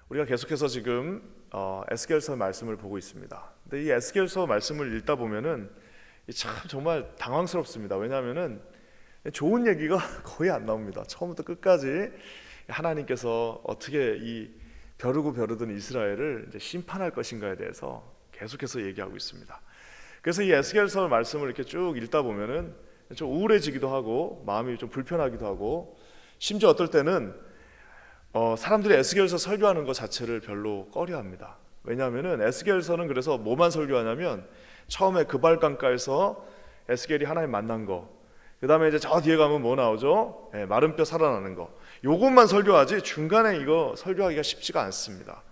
우리가 계속해서 지금 에스겔서 말씀을 보고 있습니다. 근데 이 에스겔서 말씀을 읽다 보면은 참 정말 당황스럽습니다. 왜냐하면은 좋은 얘기가 거의 안 나옵니다. 처음부터 끝까지 하나님께서 어떻게 이 벼르고 벼르던 이스라엘을 이제 심판할 것인가에 대해서 계속해서 얘기하고 있습니다. 그래서 이 에스겔서 말씀을 이렇게 쭉 읽다 보면은 좀 우울해지기도 하고 마음이 좀 불편하기도 하고, 심지어 어떨 때는 사람들이 에스겔서 설교하는 것 자체를 별로 꺼려합니다. 왜냐하면은 에스겔서는 그래서 뭐만 설교하냐면 처음에 그발강가에서 에스겔이 하나님 만난 거, 그 다음에 이제 저 뒤에 가면 뭐 나오죠? 마른 뼈 살아나는 거, 요것만 설교하지 중간에 이거 설교하기가 쉽지가 않습니다.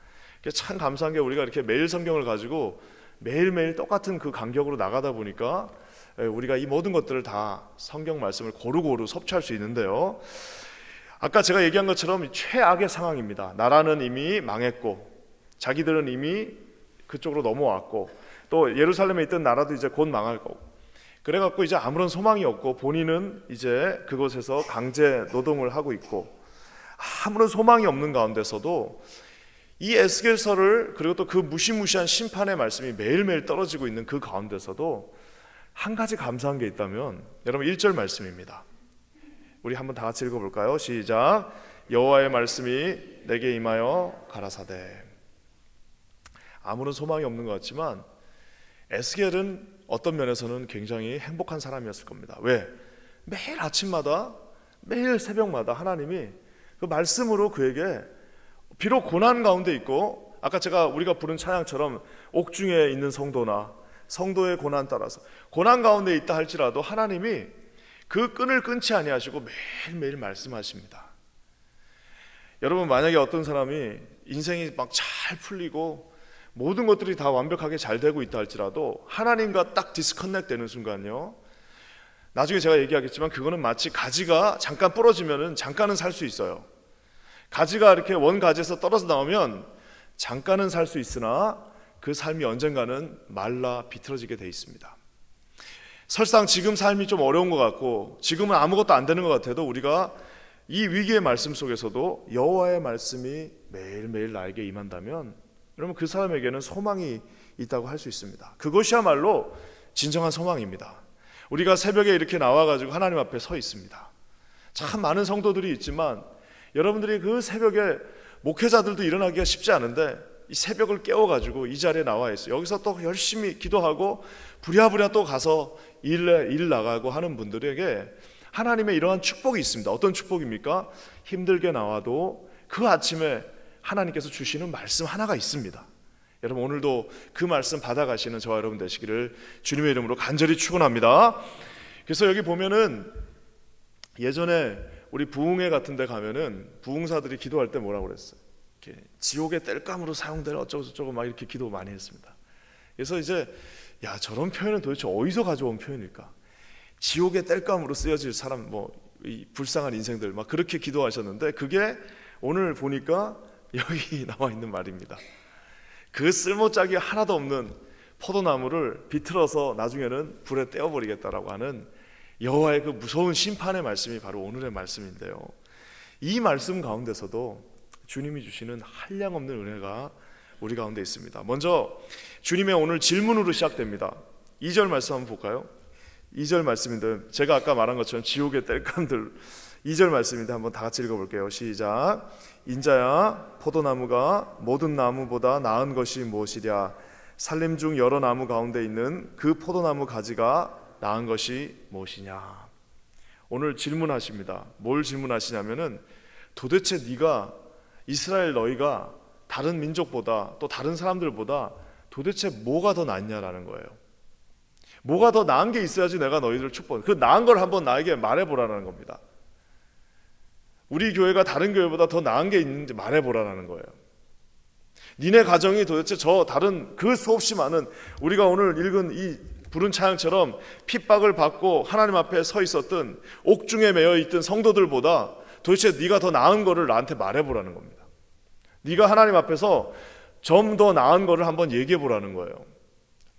참 감사한 게 우리가 이렇게 매일 성경을 가지고 매일매일 똑같은 그 간격으로 나가다 보니까 우리가 이 모든 것들을 다 성경 말씀을 고루고루 섭취할 수 있는데요, 아까 제가 얘기한 것처럼 최악의 상황입니다. 나라는 이미 망했고 자기들은 이미 그쪽으로 넘어왔고 또 예루살렘에 있던 나라도 이제 곧 망할 거고, 그래갖고 이제 아무런 소망이 없고 본인은 이제 그곳에서 강제 노동을 하고 있고 아무런 소망이 없는 가운데서도 이 에스겔서를, 그리고 또 그 무시무시한 심판의 말씀이 매일매일 떨어지고 있는 그 가운데서도 한 가지 감사한 게 있다면 여러분 1절 말씀입니다. 우리 한번 다 같이 읽어볼까요? 시작. 여호와의 말씀이 내게 임하여 가라사대. 아무런 소망이 없는 것 같지만 에스겔은 어떤 면에서는 굉장히 행복한 사람이었을 겁니다. 왜? 매일 아침마다 매일 새벽마다 하나님이 그 말씀으로 그에게, 비록 고난 가운데 있고 아까 우리가 부른 찬양처럼 옥중에 있는 성도나 성도의 고난 따라서 고난 가운데 있다 할지라도 하나님이 그 끈을 끊지 아니하시고 매일매일 말씀하십니다. 여러분, 만약에 어떤 사람이 인생이 막 잘 풀리고 모든 것들이 다 완벽하게 잘 되고 있다 할지라도 하나님과 딱 디스커넥트 되는 순간요, 나중에 제가 얘기하겠지만 그거는 마치 가지가 잠깐 부러지면은 잠깐은 살 수 있어요. 가지가 이렇게 원가지에서 떨어져 나오면 잠깐은 살 수 있으나 그 삶이 언젠가는 말라 비틀어지게 돼 있습니다. 설상 지금 삶이 좀 어려운 것 같고 지금은 아무것도 안 되는 것 같아도 우리가 이 위기의 말씀 속에서도 여호와의 말씀이 매일매일 나에게 임한다면 여러분, 그 사람에게는 소망이 있다고 할 수 있습니다. 그것이야말로 진정한 소망입니다. 우리가 새벽에 이렇게 나와가지고 하나님 앞에 서 있습니다. 참 많은 성도들이 있지만 여러분들이 그 새벽에, 목회자들도 일어나기가 쉽지 않은데 이 새벽을 깨워가지고 이 자리에 나와 있어요. 여기서 또 열심히 기도하고 부랴부랴 또 가서 일 나가고 하는 분들에게 하나님의 이러한 축복이 있습니다. 어떤 축복입니까? 힘들게 나와도 그 아침에 하나님께서 주시는 말씀 하나가 있습니다. 여러분, 오늘도 그 말씀 받아가시는 저와 여러분 되시기를 주님의 이름으로 간절히 축원합니다. 그래서 여기 보면은 예전에 우리 부흥회 같은 데 가면은 부흥사들이 기도할 때 뭐라고 그랬어요? 이렇게 지옥의 땔감으로 사용될 어쩌고 저쩌고 막 이렇게 기도 많이 했습니다. 그래서 이제 야, 저런 표현은 도대체 어디서 가져온 표현일까? 지옥의 땔감으로 쓰여질 사람, 이 불쌍한 인생들 막 그렇게 기도하셨는데 그게 오늘 보니까 여기 나와 있는 말입니다. 그 쓸모짝이 하나도 없는 포도나무를 비틀어서 나중에는 불에 떼어버리겠다라고 하는 여호와의 그 무서운 심판의 말씀이 바로 오늘의 말씀인데요, 이 말씀 가운데서도 주님이 주시는 한량없는 은혜가 우리 가운데 있습니다. 먼저 주님의 오늘 질문으로 시작됩니다. 2절 말씀 한번 볼까요? 2절 말씀인데 제가 아까 말한 것처럼 지옥의 땔감들, 2절 말씀인데 한번 다 같이 읽어볼게요. 시작. 인자야, 포도나무가 모든 나무보다 나은 것이 무엇이랴? 산림 중 여러 나무 가운데 있는 그 포도나무 가지가 나은 것이 무엇이냐? 오늘 질문하십니다. 뭘 질문하시냐면은 도대체 네가, 이스라엘 너희가 다른 민족보다 또 다른 사람들보다 도대체 뭐가 더 낫냐라는 거예요. 뭐가 더 나은 게 있어야지 내가 너희들을 축복해. 그 나은 걸 한번 나에게 말해보라는 겁니다. 우리 교회가 다른 교회보다 더 나은 게 있는지 말해보라는 거예요. 니네 가정이 도대체 저 다른 그 수없이 많은, 우리가 오늘 읽은 이 부른 찬양처럼 핍박을 받고 하나님 앞에 서 있었던 옥중에 매여 있던 성도들보다 도대체 네가 더 나은 거를 나한테 말해보라는 겁니다. 네가 하나님 앞에서 좀 더 나은 거를 한번 얘기해보라는 거예요.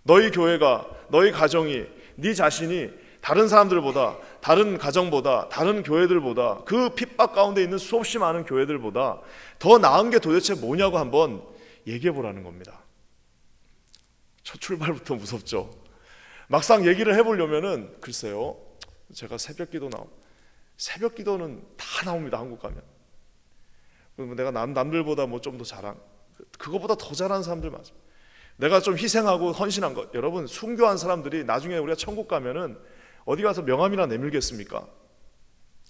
너희 교회가, 너희 가정이, 네 자신이 다른 사람들보다, 다른 가정보다, 다른 교회들보다, 그 핍박 가운데 있는 수없이 많은 교회들보다 더 나은 게 도대체 뭐냐고 한번 얘기해 보라는 겁니다. 첫 출발부터 무섭죠. 막상 얘기를 해보려면은 글쎄요, 제가 새벽 기도는 다 나옵니다. 한국 가면 내가 남들보다 뭐 좀 더 잘한, 그거보다 더 잘하는 사람들 맞아. 내가 좀 희생하고 헌신한 것. 여러분, 순교한 사람들이 나중에 우리가 천국 가면은 어디 가서 명함이나 내밀겠습니까?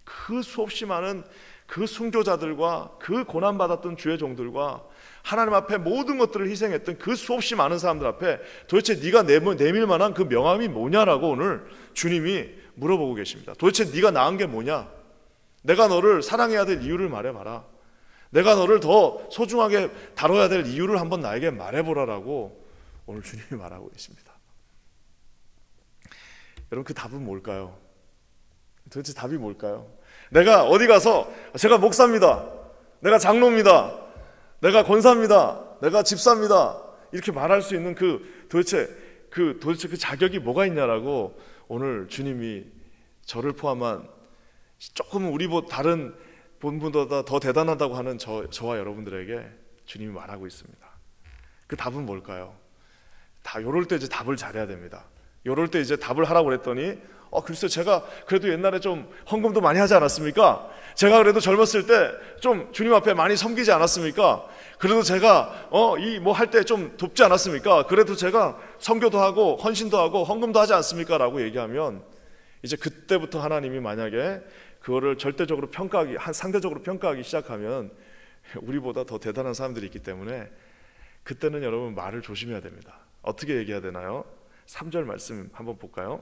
그 수없이 많은 그 순교자들과 그 고난받았던 주의 종들과 하나님 앞에 모든 것들을 희생했던 그 수없이 많은 사람들 앞에 도대체 네가 내밀 만한 그 명함이 뭐냐라고 오늘 주님이 물어보고 계십니다. 도대체 네가 나은 게 뭐냐? 내가 너를 사랑해야 될 이유를 말해봐라. 내가 너를 더 소중하게 다뤄야 될 이유를 한번 나에게 말해보라라고 오늘 주님이 말하고 계십니다. 여러분, 그 답은 뭘까요? 도대체 답이 뭘까요? 내가 어디 가서 제가 목사입니다, 내가 장로입니다, 내가 권사입니다, 내가 집사입니다 이렇게 말할 수 있는 도대체 그 자격이 뭐가 있냐라고 오늘 주님이 저를 포함한 조금 다른 본분보다 더 대단하다고 하는 저와 여러분들에게 주님이 말하고 있습니다. 그 답은 뭘까요? 요럴 때 이제 답을 잘해야 됩니다. 요럴 때 이제 답을 하라고 그랬더니 글쎄, 제가 그래도 옛날에 좀 헌금도 많이 하지 않았습니까? 제가 그래도 젊었을 때 좀 주님 앞에 많이 섬기지 않았습니까? 그래도 제가 할 때 좀 돕지 않았습니까? 그래도 제가 선교도 하고 헌신도 하고 헌금도 하지 않습니까? 라고 얘기하면 이제 그때부터 하나님이 만약에 그거를 상대적으로 평가하기 시작하면 우리보다 더 대단한 사람들이 있기 때문에 그때는 여러분 말을 조심해야 됩니다. 어떻게 얘기해야 되나요? 3절 말씀 한번 볼까요?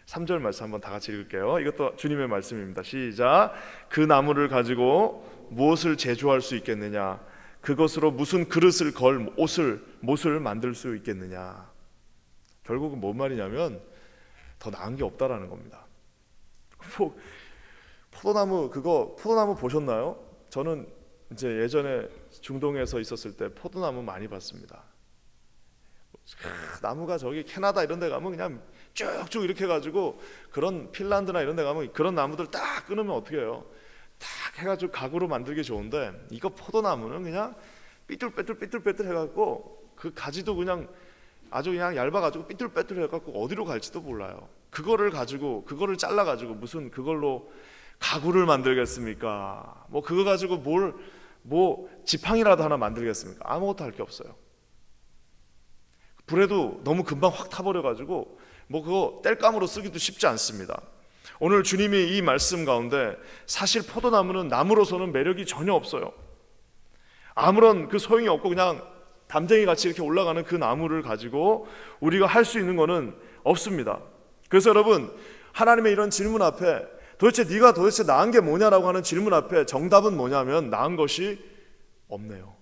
3절 말씀 한번 다 같이 읽을게요. 이것도 주님의 말씀입니다. 시작. 그 나무를 가지고 무엇을 제조할 수 있겠느냐? 그것으로 무슨 그릇을 걸 못을 만들 수 있겠느냐? 결국은 뭔 말이냐면 더 나은 게 없다라는 겁니다. 포도나무 보셨나요? 저는 이제 예전에 중동에서 있었을 때 포도나무 많이 봤습니다. 나무가 저기 캐나다 이런 데 가면 그냥 쭉쭉 이렇게 해가지고, 그런 핀란드나 이런 데 가면 그런 나무들 딱 끊으면 어떻게 해요? 딱 해가지고 가구로 만들기 좋은데, 이거 포도나무는 그냥 삐뚤빼뚤 해갖고 그 가지도 그냥 아주 그냥 얇아가지고 삐뚤빼뚤 해갖고 어디로 갈지도 몰라요. 그거를 그거를 잘라가지고 무슨 그걸로 가구를 만들겠습니까? 뭐 그거 가지고 지팡이라도 하나 만들겠습니까? 아무것도 할 게 없어요. 불에도 너무 금방 확 타버려가지고 그거 땔감으로 쓰기도 쉽지 않습니다. 오늘 주님이 이 말씀 가운데 사실 포도나무는 나무로서는 매력이 전혀 없어요. 아무런 그 소용이 없고 그냥 담쟁이 같이 이렇게 올라가는 그 나무를 가지고 우리가 할 수 있는 거는 없습니다. 그래서 여러분, 하나님의 이런 질문 앞에 네가 도대체 나은 게 뭐냐라고 하는 질문 앞에 정답은 뭐냐면 나은 것이 없네요.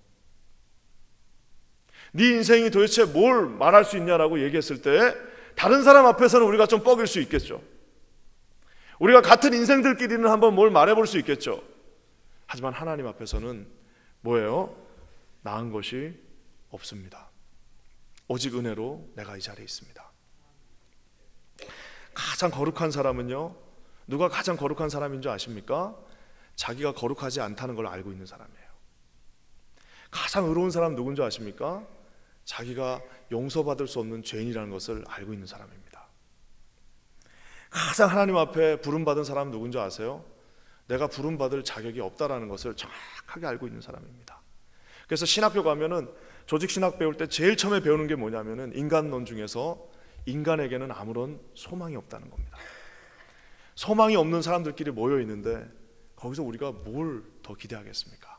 네 인생이 도대체 뭘 말할 수 있냐라고 얘기했을 때 다른 사람 앞에서는 우리가 좀 뻐길 수 있겠죠. 우리가 같은 인생들끼리는 한번 뭘 말해볼 수 있겠죠. 하지만 하나님 앞에서는 뭐예요? 나은 것이 없습니다. 오직 은혜로 내가 이 자리에 있습니다. 가장 거룩한 사람은요, 누가 가장 거룩한 사람인 줄 아십니까? 자기가 거룩하지 않다는 걸 알고 있는 사람이에요. 가장 의로운 사람 누군 줄 아십니까? 자기가 용서받을 수 없는 죄인이라는 것을 알고 있는 사람입니다. 가장 하나님 앞에 부름받은 사람 누군 줄 아세요? 내가 부름받을 자격이 없다라는 것을 정확하게 알고 있는 사람입니다. 그래서 신학교 가면은 조직신학 배울 때 제일 처음에 배우는 게 뭐냐면은 인간론 중에서 인간에게는 아무런 소망이 없다는 겁니다. 소망이 없는 사람들끼리 모여 있는데 거기서 우리가 뭘 더 기대하겠습니까?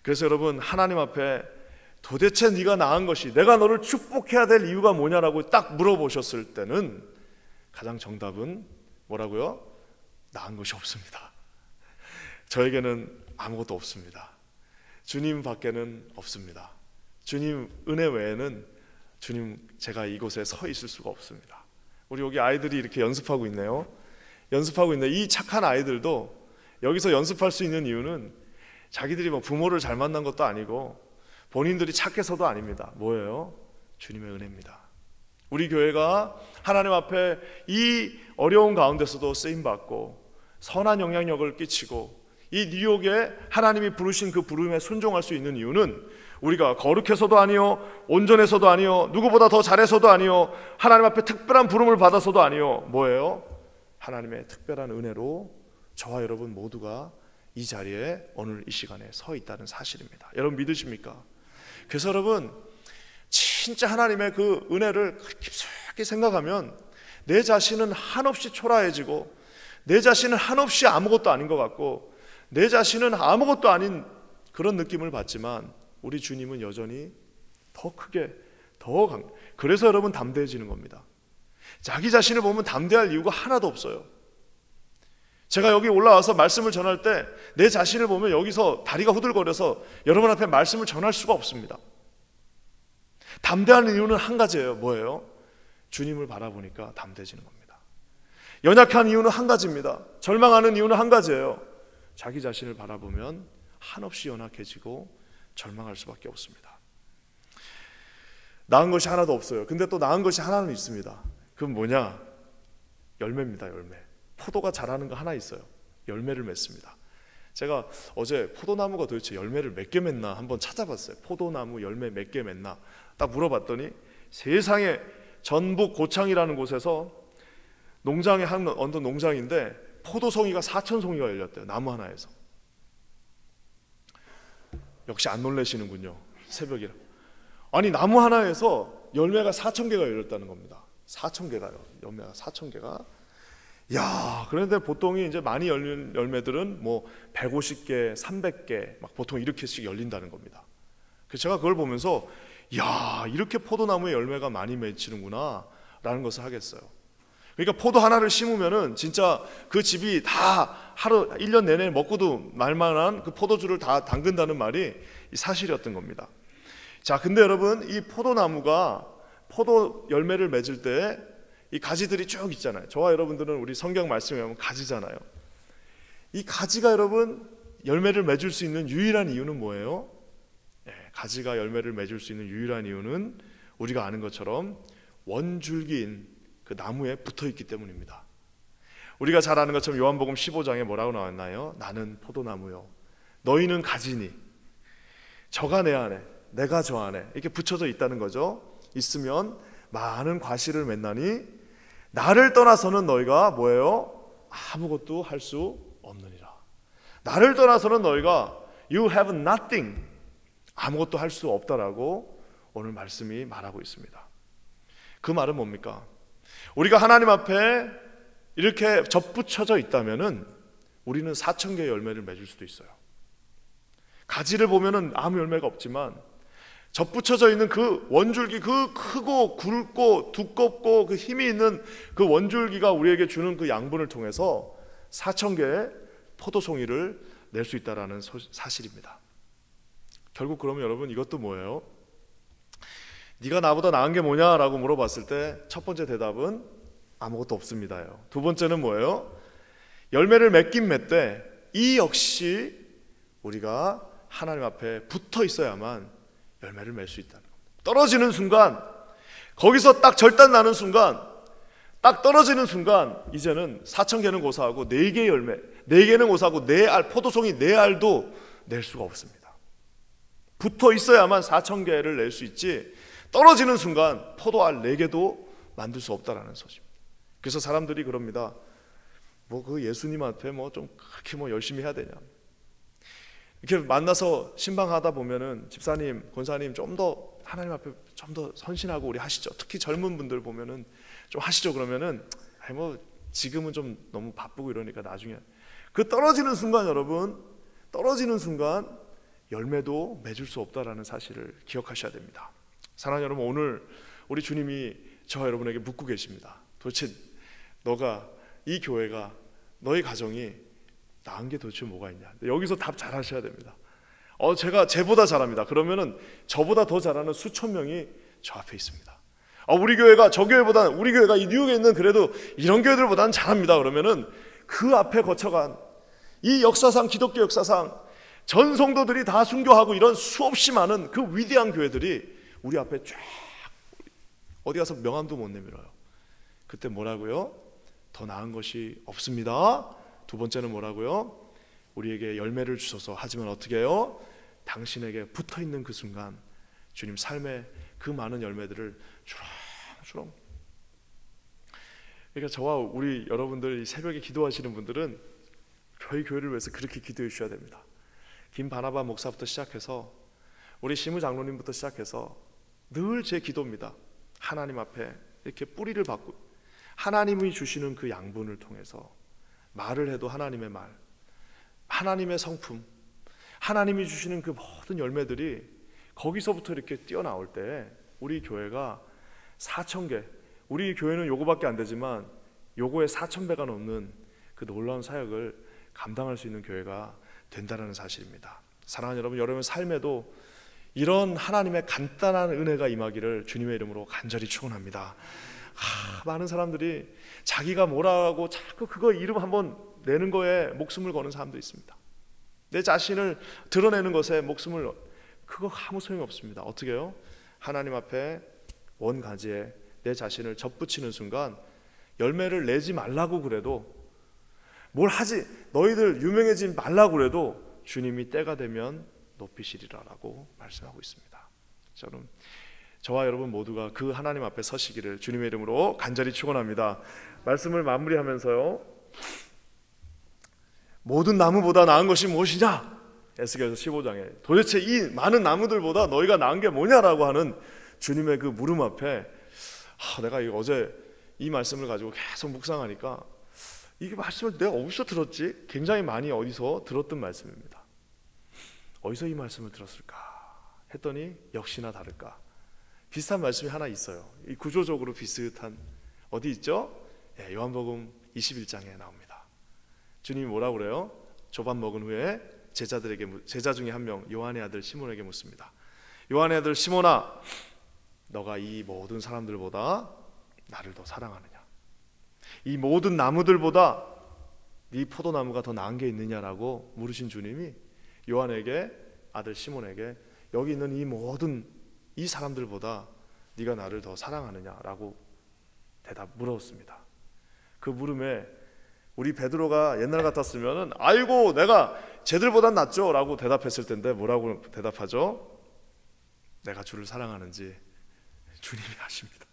그래서 여러분, 하나님 앞에 도대체 네가 나은 것이, 내가 너를 축복해야 될 이유가 뭐냐라고 딱 물어보셨을 때는 가장 정답은 뭐라고요? 나은 것이 없습니다. 저에게는 아무것도 없습니다. 주님 밖에는 없습니다. 주님 은혜 외에는 제가 이곳에 서 있을 수가 없습니다. 우리 여기 아이들이 이렇게 연습하고 있네요. 이 착한 아이들도 여기서 연습할 수 있는 이유는 자기들이 부모를 잘 만난 것도 아니고 본인들이 착해서도 아닙니다. 뭐예요? 주님의 은혜입니다. 우리 교회가 하나님 앞에 이 어려운 가운데서도 쓰임받고 선한 영향력을 끼치고 이 뉴욕에 하나님이 부르신 그 부름에 순종할 수 있는 이유는 우리가 거룩해서도 아니요, 온전해서도 아니요, 누구보다 더 잘해서도 아니요, 하나님 앞에 특별한 부름을 받아서도 아니요, 뭐예요? 하나님의 특별한 은혜로 저와 여러분 모두가 이 자리에 오늘 이 시간에 서 있다는 사실입니다. 여러분 믿으십니까? 그래서 여러분 진짜 하나님의 그 은혜를 깊숙이 생각하면 내 자신은 한없이 초라해지고, 내 자신은 한없이 아무것도 아닌 것 같고, 내 자신은 아무것도 아닌 그런 느낌을 받지만 우리 주님은 여전히 더 크게, 더 그래서 여러분 담대해지는 겁니다. 자기 자신을 보면 담대할 이유가 하나도 없어요. 제가 여기 올라와서 말씀을 전할 때 내 자신을 보면 여기서 다리가 후들거려서 여러분 앞에 말씀을 전할 수가 없습니다. 담대하는 이유는 한 가지예요. 뭐예요? 주님을 바라보니까 담대해지는 겁니다. 연약한 이유는 한 가지입니다. 절망하는 이유는 한 가지예요. 자기 자신을 바라보면 한없이 연약해지고 절망할 수밖에 없습니다. 나은 것이 하나도 없어요. 근데 또 나은 것이 하나는 있습니다. 그건 뭐냐? 열매입니다. 열매. 포도가 자라는 거 하나 있어요. 열매를 맺습니다. 제가 어제 포도나무가 도대체 열매를 몇 개 맺나 한번 찾아봤어요. 포도나무 열매 몇 개 맺나 딱 물어봤더니 세상에 전북 고창이라는 곳에서 농장에 한 어떤 농장인데 포도송이가 4,000송이가 열렸대요. 나무 하나에서. 역시 안 놀라시는군요. 새벽이라. 아니 나무 하나에서 열매가 4,000개가 열렸다는 겁니다. 4,000개가요. 열매가 4,000개가. 야, 그런데 보통 이제 많이 열린 열매들은 뭐 150개, 300개 막 보통 이렇게씩 열린다는 겁니다. 그래서 제가 그걸 보면서 야, 이렇게 포도나무에 열매가 많이 맺히는구나 라는 것을 하겠어요. 그러니까 포도 하나를 심으면은 진짜 그 집이 다 하루 1년 내내 먹고도 말만한 그 포도주를 다 담근다는 말이 사실이었던 겁니다. 자, 근데 여러분 이 포도나무가 포도 열매를 맺을 때 이 가지들이 쭉 있잖아요. 저와 여러분들은 우리 성경 말씀에 보면 가지잖아요. 이 가지가 여러분 열매를 맺을 수 있는 유일한 이유는 뭐예요? 네, 가지가 열매를 맺을 수 있는 유일한 이유는 우리가 아는 것처럼 원줄기인 그 나무에 붙어있기 때문입니다. 우리가 잘 아는 것처럼 요한복음 15장에 뭐라고 나왔나요? 나는 포도나무요 너희는 가지니 저가 내 안에 내가 저 안에 이렇게 붙여져 있다는 거죠. 있으면 많은 과실을 맺나니 나를 떠나서는 너희가 뭐예요? 아무것도 할 수 없느니라. 나를 떠나서는 너희가 You have nothing, 아무것도 할 수 없다라고 오늘 말씀이 말하고 있습니다. 그 말은 뭡니까? 우리가 하나님 앞에 이렇게 접붙여져 있다면은 우리는 4,000개의 열매를 맺을 수도 있어요. 가지를 보면은 아무 열매가 없지만 접붙여져 있는 그 원줄기, 그 크고 굵고 두껍고 그 힘이 있는 그 원줄기가 우리에게 주는 그 양분을 통해서 4,000개의 포도송이를 낼 수 있다는 사실입니다. 결국 그러면 여러분 이것도 뭐예요? 네가 나보다 나은 게 뭐냐라고 물어봤을 때 첫 번째 대답은 아무것도 없습니다요. 두 번째는 뭐예요? 열매를 맺긴 맺되 이 역시 우리가 하나님 앞에 붙어 있어야만 열매를 맺을 수 있다는 겁니다. 떨어지는 순간, 거기서 딱 절단 나는 순간, 딱 떨어지는 순간 이제는 4,000개는 고사하고 4개의 열매, 4개는 고사하고 4알, 포도송이 4알도 낼 수가 없습니다. 붙어 있어야만 4,000개를 낼 수 있지 떨어지는 순간 포도알 4개도 만들 수 없다라는 소식입니다. 그래서 사람들이 그럽니다. 뭐 그 예수님한테 뭐 좀 그렇게 뭐 열심히 해야 되냐. 이렇게 만나서 신방하다 보면은 집사님, 권사님 좀 더 하나님 앞에 좀 더 헌신하고 우리 하시죠. 특히 젊은 분들 보면은 좀 하시죠. 그러면은 아니 뭐 지금은 좀 너무 바쁘고 이러니까 나중에 그 떨어지는 순간 여러분 떨어지는 순간 열매도 맺을 수 없다라는 사실을 기억하셔야 됩니다. 사랑하는 여러분, 오늘 우리 주님이 저와 여러분에게 묻고 계십니다. 도대체 너가 이 교회가 너희 가정이 나은 게 도대체 뭐가 있냐. 여기서 답 잘 하셔야 됩니다. 제가 쟤보다 잘합니다. 그러면은 저보다 더 잘하는 수천 명이 저 앞에 있습니다. 우리 교회가 저 교회보다 우리 교회가 이 뉴욕에 있는 그래도 이런 교회들보다는 잘합니다. 그러면은 그 앞에 거쳐간 이 역사상 기독교 역사상 전 성도들이 다 순교하고 이런 수없이 많은 그 위대한 교회들이 우리 앞에 쫙 어디 가서 명함도 못 내밀어요. 그때 뭐라고요? 더 나은 것이 없습니다. 두 번째는 뭐라고요? 우리에게 열매를 주소서. 하지만 어떻게 해요? 당신에게 붙어있는 그 순간 주님 삶의 그 많은 열매들을 주렁주렁. 그러니까 저와 우리 여러분들 이 새벽에 기도하시는 분들은 저희 교회를 위해서 그렇게 기도해 주셔야 됩니다. 김바나바 목사부터 시작해서 우리 시무 장로님부터 시작해서 늘 제 기도입니다. 하나님 앞에 이렇게 뿌리를 받고 하나님이 주시는 그 양분을 통해서 말을 해도 하나님의 말, 하나님의 성품, 하나님이 주시는 그 모든 열매들이 거기서부터 이렇게 뛰어나올 때 우리 교회가 4,000개, 우리 교회는 요거밖에 안 되지만 요거에 4,000배가 넘는 그 놀라운 사역을 감당할 수 있는 교회가 된다는 사실입니다. 사랑하는 여러분, 여러분 삶에도 이런 하나님의 간단한 은혜가 임하기를 주님의 이름으로 간절히 축원합니다. 많은 사람들이 자기가 뭐라고 자꾸 그거 이름 한번 내는 거에 목숨을 거는 사람도 있습니다. 내 자신을 드러내는 것에 목숨을, 그거 아무 소용이 없습니다. 어떻게 해요? 하나님 앞에 원가지에 내 자신을 접붙이는 순간 열매를 내지 말라고 그래도, 뭘 하지 너희들 유명해지지 말라고 그래도 주님이 때가 되면 높이시리라라고 말씀하고 있습니다. 저와 여러분 모두가 그 하나님 앞에 서시기를 주님의 이름으로 간절히 축원합니다. 말씀을 마무리하면서요, 모든 나무보다 나은 것이 무엇이냐? 에스겔서 15장에 도대체 이 많은 나무들보다 너희가 나은 게 뭐냐라고 하는 주님의 그 물음 앞에 내가 어제 이 말씀을 가지고 계속 묵상하니까 이게 말씀을 내가 어디서 들었지? 굉장히 많이 어디서 들었던 말씀입니다. 어디서 이 말씀을 들었을까 했더니 역시나 다를까 비슷한 말씀이 하나 있어요. 이 구조적으로 비슷한 어디 있죠? 요한복음 21장에 나옵니다. 주님이 뭐라고 그래요? 조밥 먹은 후에 제자 중에 한 명 요한의 아들 시몬에게 묻습니다. 요한의 아들 시몬아, 너가 이 모든 사람들보다 나를 더 사랑하느냐? 이 모든 나무들보다 네 포도나무가 더 나은 게 있느냐라고 물으신 주님이 요한에게, 아들 시몬에게, 여기 있는 이 모든 이 사람들보다 네가 나를 더 사랑하느냐라고 물었습니다. 그 물음에 우리 베드로가 옛날 같았으면 아이고 내가 쟤들보단 낫죠 라고 대답했을 텐데 뭐라고 대답하죠? 내가 주를 사랑하는지 주님이 아십니다.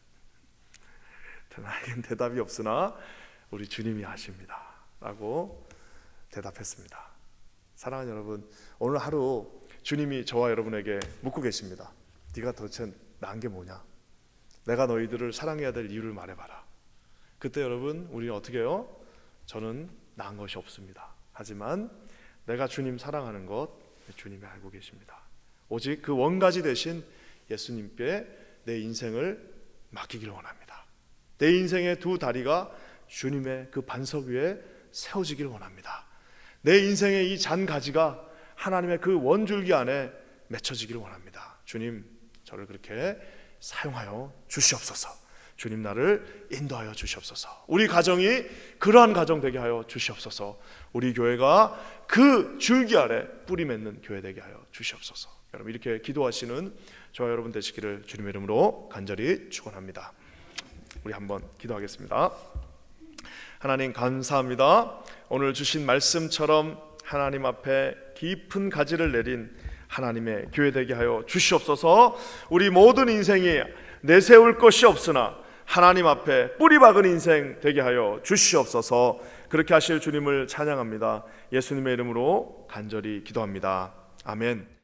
나에겐 대답이 없으나 우리 주님이 아십니다 라고 대답했습니다. 사랑하는 여러분, 오늘 하루 주님이 저와 여러분에게 묻고 계십니다. 네가 도대체 나은 게 뭐냐? 내가 너희들을 사랑해야 될 이유를 말해봐라. 그때 여러분 우리는 어떻게 해요? 저는 나은 것이 없습니다. 하지만 내가 주님 사랑하는 것 주님이 알고 계십니다. 오직 그 원가지 되신 예수님께 내 인생을 맡기기를 원합니다. 내 인생의 두 다리가 주님의 그 반석 위에 세워지기를 원합니다. 내 인생의 이 잔가지가 하나님의 그 원줄기 안에 맺혀지기를 원합니다. 주님, 저를 그렇게 사용하여 주시옵소서. 주님, 나를 인도하여 주시옵소서. 우리 가정이 그러한 가정 되게 하여 주시옵소서. 우리 교회가 그 줄기 아래 뿌리 맺는 교회 되게 하여 주시옵소서. 여러분, 이렇게 기도하시는 저와 여러분 되시기를 주님의 이름으로 간절히 축원합니다. 우리 한번 기도하겠습니다. 하나님 감사합니다. 오늘 주신 말씀처럼 하나님 앞에 깊은 가지를 내린 하나님의 교회 되게 하여 주시옵소서. 우리 모든 인생이 내세울 것이 없으나 하나님 앞에 뿌리 박은 인생 되게 하여 주시옵소서. 그렇게 하실 주님을 찬양합니다. 예수님의 이름으로 간절히 기도합니다. 아멘.